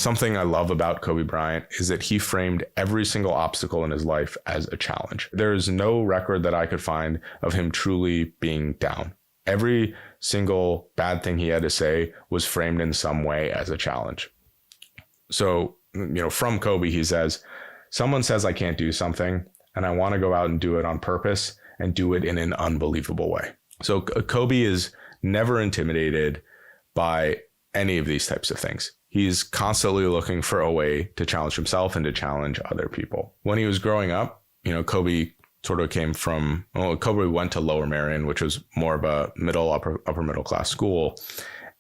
Something I love about Kobe Bryant is that he framed every single obstacle in his life as a challenge. There is no record that I could find of him truly being down. Every single bad thing he had to say was framed in some way as a challenge. So, from Kobe, he says, someone says I can't do something and I want to go out and do it on purpose and do it in an unbelievable way. So Kobe is never intimidated by any of these types of things. He's constantly looking for a way to challenge himself and to challenge other people. When he was growing up, Kobe sort of Kobe went to Lower Merion, which was more of a upper middle class school.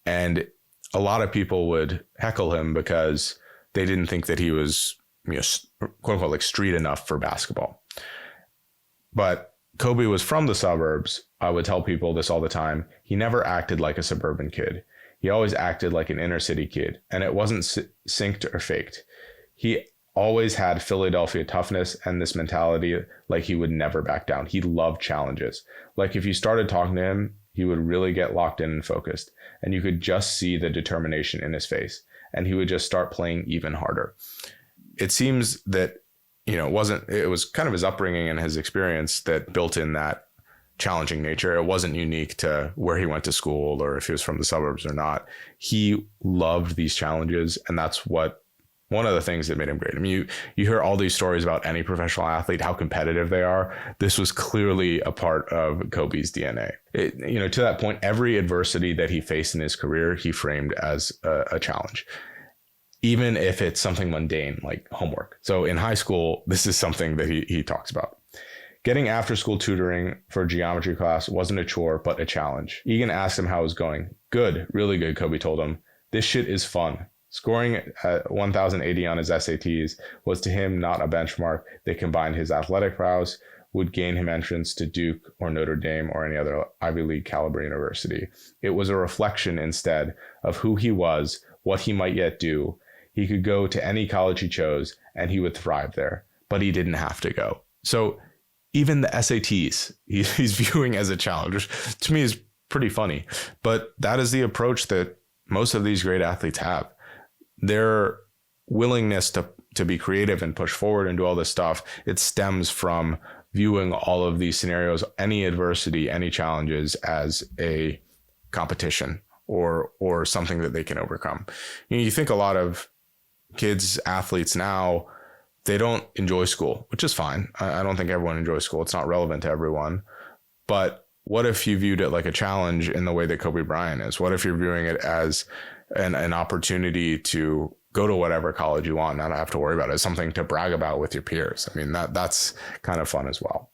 And a lot of people would heckle him because they didn't think that he was, quote unquote, like street enough for basketball. But Kobe was from the suburbs. I would tell people this all the time. He never acted like a suburban kid. He always acted like an inner city kid, and it wasn't synced or faked. He always had Philadelphia toughness and this mentality like he would never back down. He loved challenges. Like if you started talking to him, he would really get locked in and focused, and you could just see the determination in his face, and he would just start playing even harder. It seems that, it was kind of his upbringing and his experience that built in that challenging nature. It wasn't unique to where he went to school or if he was from the suburbs or not. He loved these challenges, and that's one of the things that made him great. I mean, you hear all these stories about any professional athlete, how competitive they are. This was clearly a part of Kobe's DNA. To that point, every adversity that he faced in his career, he framed as a challenge, even if it's something mundane like homework. So in high school, this is something that he talks about. Getting after-school tutoring for a geometry class wasn't a chore, but a challenge. Egan asked him how it was going. Good, really good, Kobe told him. This shit is fun. Scoring at 1,080 on his SATs was to him not a benchmark that combined his athletic prowess would gain him entrance to Duke or Notre Dame or any other Ivy League caliber university. It was a reflection instead of who he was, what he might yet do. He could go to any college he chose and he would thrive there, but he didn't have to go. So even the SATs, he's viewing as a challenge, which to me is pretty funny. But that is the approach that most of these great athletes have. Their willingness to be creative and push forward and do all this stuff, it stems from viewing all of these scenarios, any adversity, any challenges as a competition or something that they can overcome. You think a lot of kids, athletes now, they don't enjoy school, which is fine. I don't think everyone enjoys school. It's not relevant to everyone. But what if you viewed it like a challenge in the way that Kobe Bryant is? What if you're viewing it as an opportunity to go to whatever college you want, not have to worry about it, something to brag about with your peers? I mean, that's kind of fun as well.